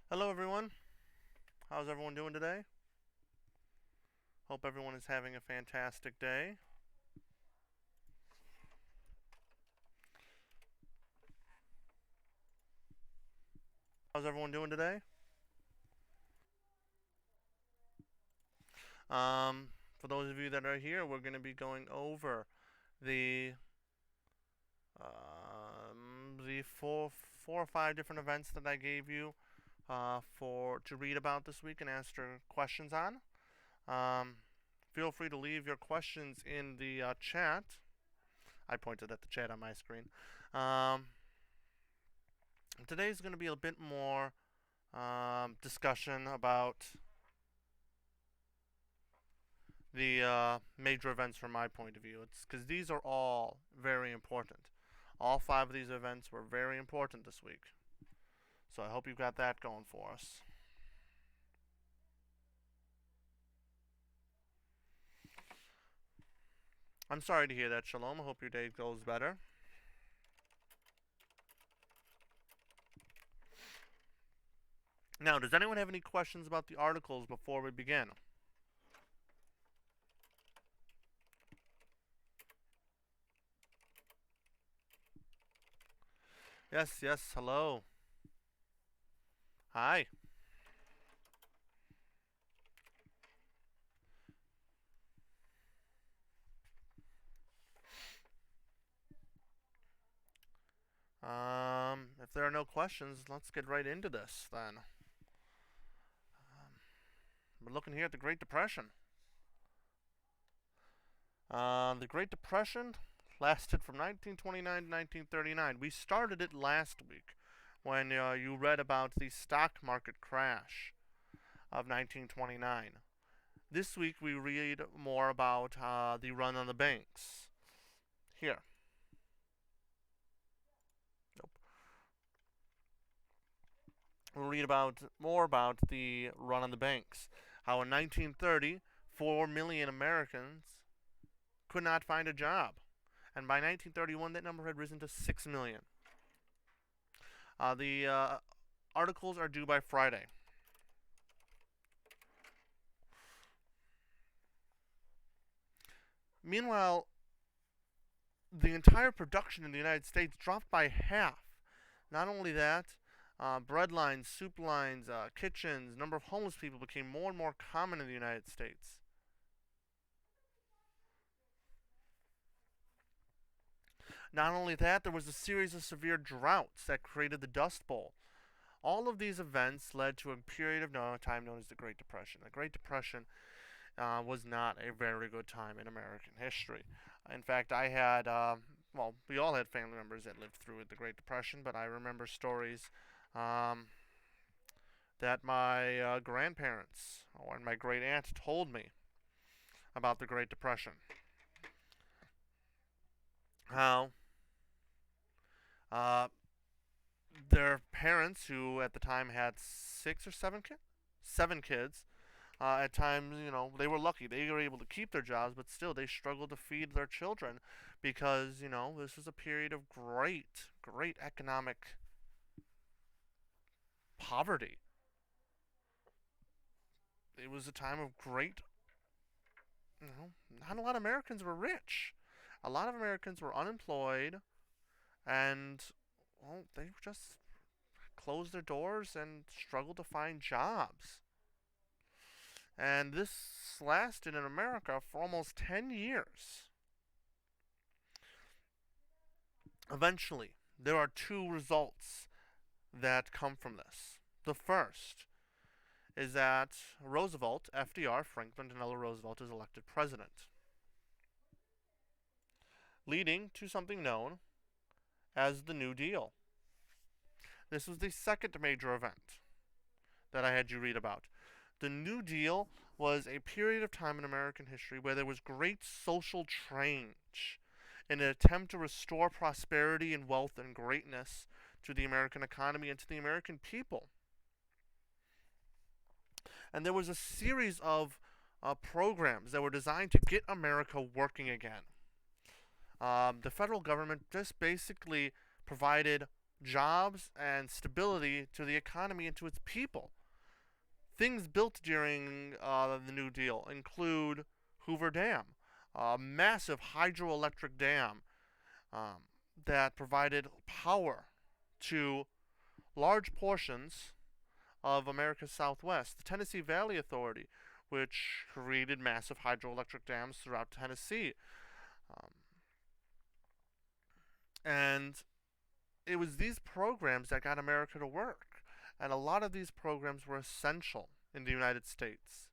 Hello, everyone. How's everyone doing today? Hope everyone is having a fantastic day. How's everyone doing today? For those of you that are here, we're going to be going over the the four or five different events that I gave you for to read about this week and answer questions on. Um, Feel free to leave your questions in the chat. I pointed at the chat on my screen. Um, Today's going to be a bit more discussion about the major events from my point of view. It's because these are all very important. All five of these events were very important this week. So I hope you've got that going for us. I'm sorry to hear that, Shalom. I hope your day goes better. Now, does anyone have any questions about the articles before we begin? Yes, yes, hello. Hi. If there are no questions, let's get right into this then. We're looking here at the Great Depression. The Great Depression lasted from 1929 to 1939. We started it last week when you read about the stock market crash of 1929. This week we read more about the run on the banks. Here. Nope. We'll read about more about the run on the banks. How in 1930, 4 million Americans could not find a job. And by 1931, that number had risen to 6 million. The articles are due by Friday. Meanwhile, the entire production in the United States dropped by half. Not only that, bread lines, soup lines, kitchens, number of homeless people became more and more common in the United States. Not only that, there was a series of severe droughts that created the Dust Bowl. All of these events led to a period of time known as the Great Depression. The Great Depression was not a very good time in American history. In fact, I had, well, we all had family members that lived through the Great Depression, but I remember stories um, that my grandparents or my great aunt told me about the Great Depression. How uh, their parents, who at the time had six or seven kids, at times, they were lucky. They were able to keep their jobs, but still, they struggled to feed their children because, this was a period of great economic poverty. It was a time of great, not a lot of Americans were rich. A lot of Americans were unemployed and, well, they just closed their doors and struggled to find jobs. And this lasted in America for almost 10 years. Eventually, there are two results that come from this. The first is that Roosevelt, FDR, Franklin Delano Roosevelt, is elected president, leading to something known as the New Deal. This was the second major event that I had you read about. The New Deal was a period of time in American history where there was great social change in an attempt to restore prosperity and wealth and greatness to the American economy and to the American people. And there was a series of programs that were designed to get America working again. The federal government just basically provided jobs and stability to the economy and to its people. Things built during the New Deal include Hoover Dam, a massive hydroelectric dam um, that provided power to large portions of America's Southwest. The Tennessee Valley Authority, which created massive hydroelectric dams throughout Tennessee. Um, and it was these programs that got America to work. And a lot of these programs were essential in the United States.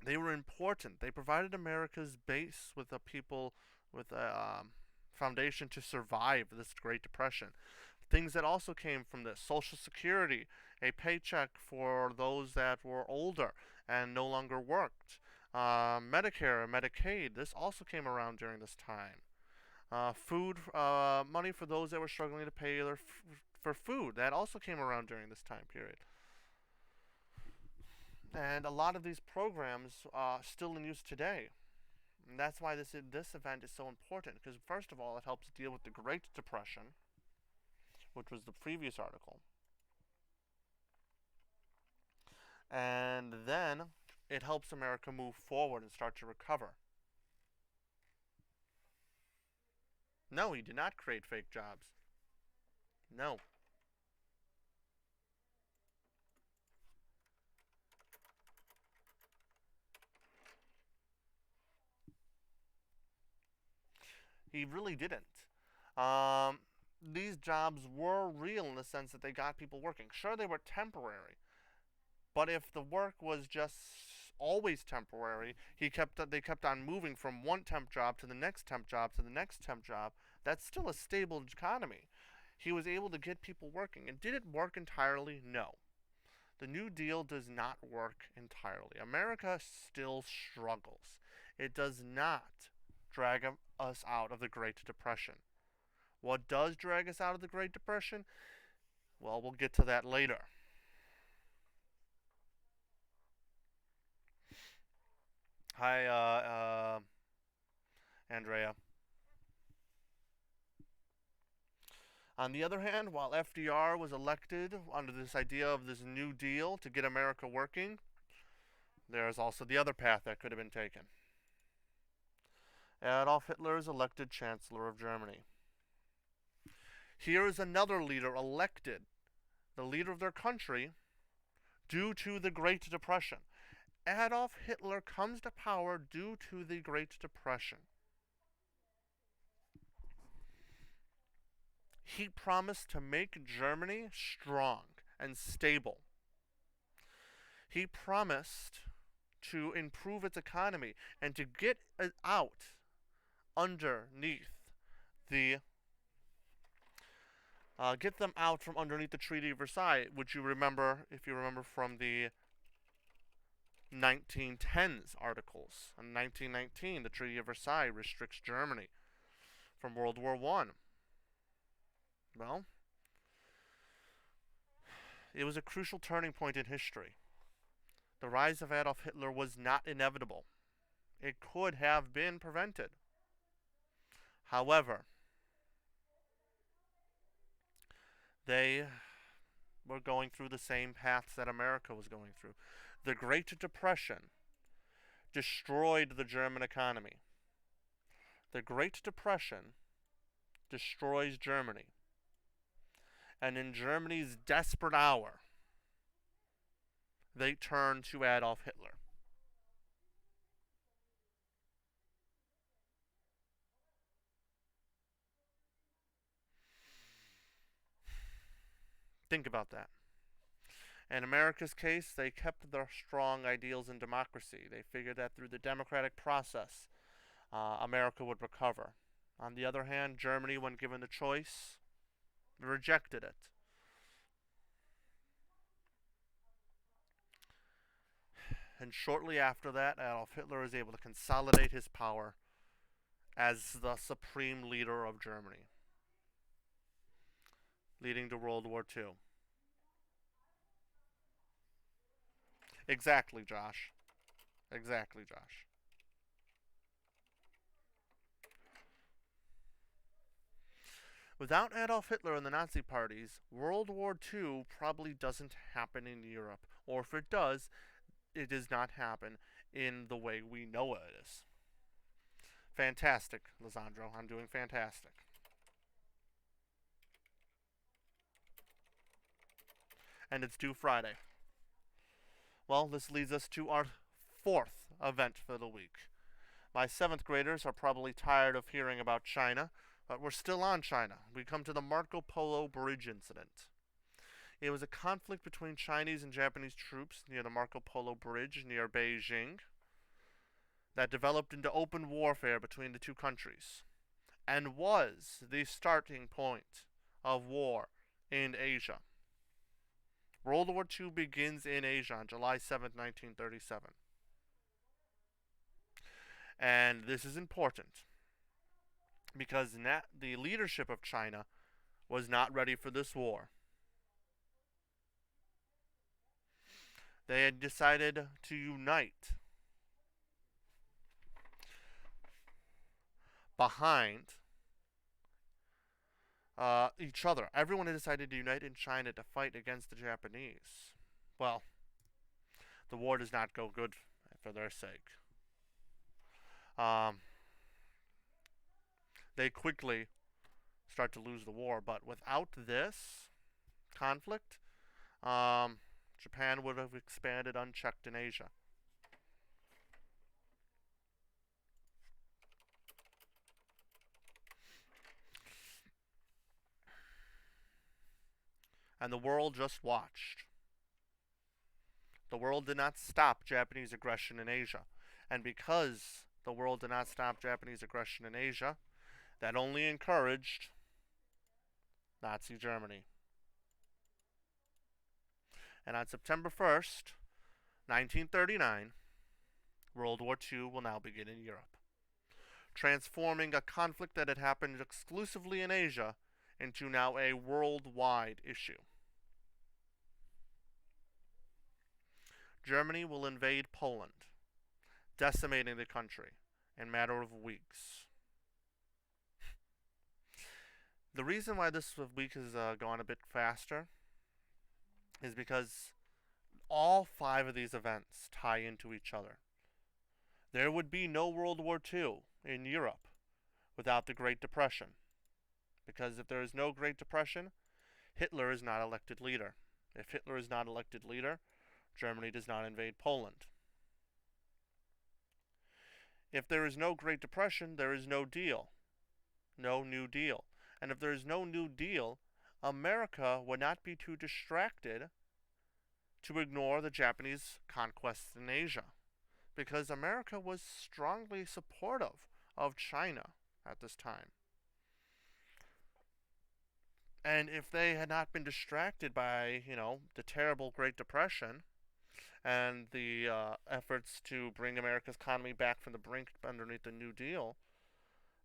They were important. They provided America's base with a people with a foundation to survive this Great Depression. Things that also came from this: Social Security, a paycheck for those that were older and no longer worked, Medicare and Medicaid. This also came around during this time. Food money for those that were struggling to pay for food. That also came around during this time period. And a lot of these programs are still in use today. And that's why this event is so important, because first of all, it helps deal with the Great Depression, which was the previous article. And then it helps America move forward and start to recover. No, he did not create fake jobs. No. He really didn't. Um, these jobs were real in the sense that they got people working. Sure, they were temporary, but if the work was just always temporary, they kept on moving from one temp job to the next temp job to the next temp job. That's still a stable economy. He was able to get people working. And did it work entirely? No. The New Deal does not work entirely. America still struggles. It does not drag us out of the Great Depression. What does drag us out of the Great Depression? Well, we'll get to that later. Hi, Andrea. On the other hand, while FDR was elected under this idea of this New Deal to get America working, there's also the other path that could have been taken. Adolf Hitler is elected Chancellor of Germany. Here is another leader elected, the leader of their country, due to the Great Depression. Adolf Hitler comes to power due to the Great Depression. He promised to make Germany strong and stable. He promised to improve its economy and to get it out underneath the get them out from underneath the Treaty of Versailles, which you remember, if you remember from the 1910s articles. In 1919, the Treaty of Versailles restricts Germany from World War I. Well, it was a crucial turning point in history. The rise of Adolf Hitler was not inevitable. It could have been prevented. However, they were going through the same paths that America was going through. The Great Depression destroyed the German economy. The Great Depression destroys Germany. And in Germany's desperate hour, they turn to Adolf Hitler. Think about that. In America's case, they kept their strong ideals in democracy. They figured that through the democratic process, America would recover. On the other hand, Germany, when given the choice, rejected it. And shortly after that, Adolf Hitler is able to consolidate his power as the supreme leader of Germany, leading to World War II. Exactly, Josh. Exactly, Josh. Without Adolf Hitler and the Nazi parties, World War II probably doesn't happen in Europe. Or if it does, it does not happen in the way we know it is. Fantastic, Lisandro. I'm doing fantastic. And it's due Friday. Well, this leads us to our fourth event for the week. My seventh graders are probably tired of hearing about China, but we're still on China. We come to the Marco Polo Bridge incident. It was a conflict between Chinese and Japanese troops near the Marco Polo Bridge near Beijing that developed into open warfare between the two countries and was the starting point of war in Asia. World War II begins in Asia on July 7, 1937. And this is important because the leadership of China was not ready for this war. They had decided to unite behind each other. Everyone had decided to unite in China to fight against the Japanese. Well, the war does not go good for their sake. They quickly start to lose the war, but without this conflict, Japan would have expanded unchecked in Asia. And the world just watched. The world did not stop Japanese aggression in Asia. And because the world did not stop Japanese aggression in Asia, that only encouraged Nazi Germany. And on September 1st, 1939, World War II will now begin in Europe, transforming a conflict that had happened exclusively in Asia into now a worldwide issue. Germany will invade Poland, decimating the country in a matter of weeks. The reason why this week has gone a bit faster is because all 5 of these events tie into each other. There would be no World War II in Europe without the Great Depression. Because if there is no Great Depression, Hitler is not elected leader. If Hitler is not elected leader, Germany does not invade Poland. If there is no Great Depression, there is no deal. No New Deal. And if there is no New Deal, America would not be too distracted to ignore the Japanese conquests in Asia. Because America was strongly supportive of China at this time. And if they had not been distracted by, the terrible Great Depression and the efforts to bring America's economy back from the brink underneath the New Deal,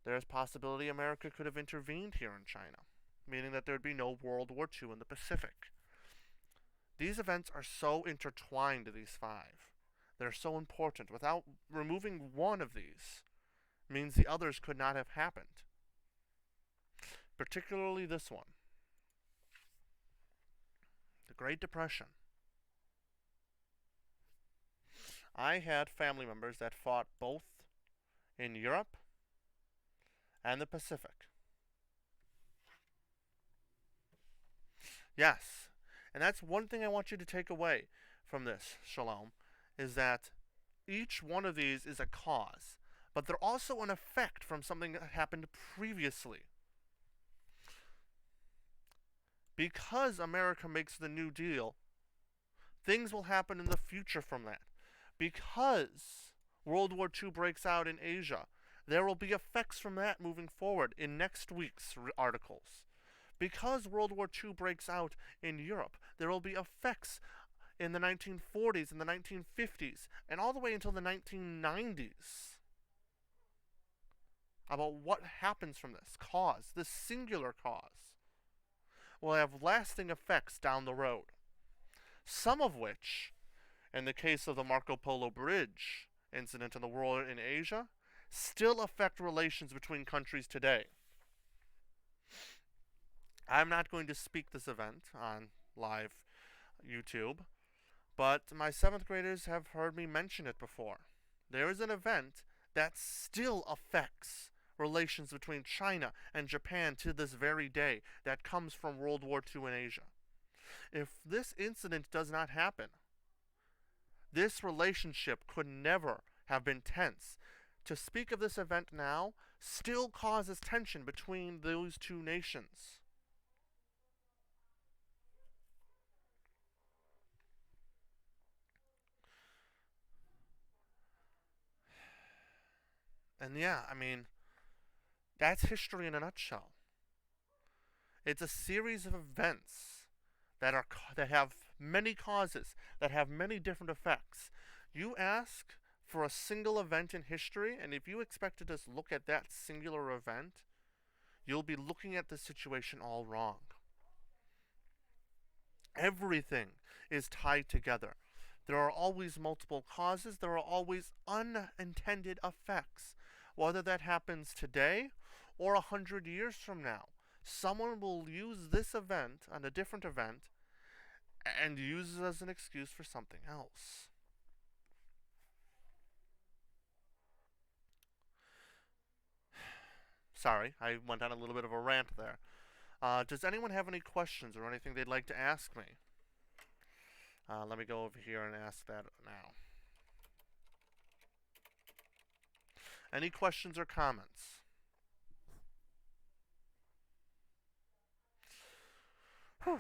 there's possibility America could have intervened here in China, meaning that there would be no World War II in the Pacific. These events are so intertwined, these 5. They're so important. Without removing one of these means the others could not have happened. Particularly this one. The Great Depression. I had family members that fought both in Europe and the Pacific. Yes. And that's one thing I want you to take away from this, Shalom, is that each one of these is a cause, but they're also an effect from something that happened previously. Because America makes the New Deal, things will happen in the future from that. Because World War II breaks out in Asia, there will be effects from that moving forward in next week's articles. Because World War II breaks out in Europe, there will be effects in the 1940s and the 1950s and all the way until the 1990s about what happens from this cause, this singular cause, will have lasting effects down the road. Some of which, in the case of the Marco Polo Bridge incident in the war in Asia, still affect relations between countries today. I'm not going to speak this event on live YouTube, but my 7th graders have heard me mention it before. There is an event that still affects relations between China and Japan to this very day that comes from World War II in Asia. If this incident does not happen, this relationship could never have been tense. To speak of this event now still causes tension between those two nations. And yeah, I mean, that's history in a nutshell. It's a series of events that have many causes, that have many different effects. You ask for a single event in history, and if you expect to just look at that singular event, you'll be looking at the situation all wrong. Everything is tied together. There are always multiple causes, there are always unintended effects. Whether that happens today or 100 years from now, someone will use this event and a different event and use it as an excuse for something else. Sorry, I went on a little bit of a rant there. Does anyone have any questions or anything they'd like to ask me? Let me go over here and ask that now. Any questions or comments? Whew.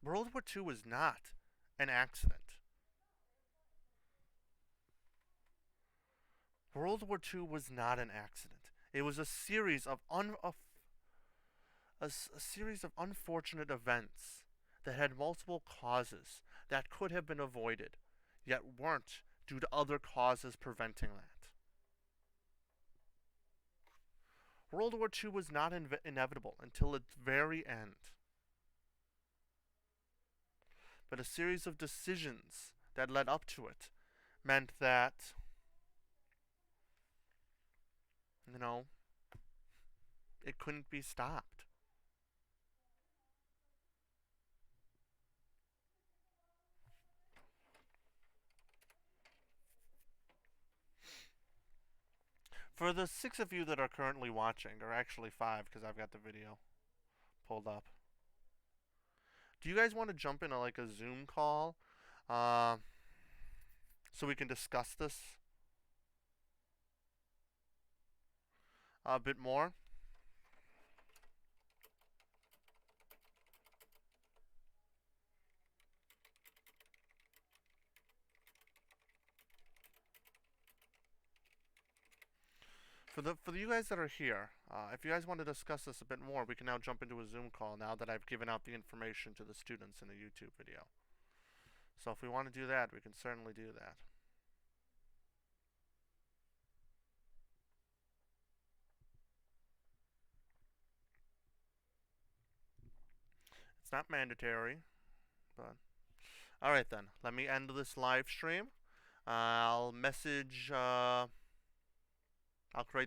World War II was not an accident. World War II was not an accident. It was a series of a series of unfortunate events that had multiple causes that could have been avoided, yet weren't due to other causes preventing that. World War II was not inevitable until its very end, but a series of decisions that led up to it meant that, you know, it couldn't be stopped. For the 6 of you that are currently watching, or actually 5 because I've got the video pulled up, do you guys want to jump into like a Zoom call uh, so we can discuss this a bit more? For you guys that are here, if you guys want to discuss this a bit more, we can now jump into a Zoom call now that I've given out the information to the students in the YouTube video. So if we want to do that, we can certainly do that. It's not mandatory, but alright then. Let me end this live stream. I'll message, I'll create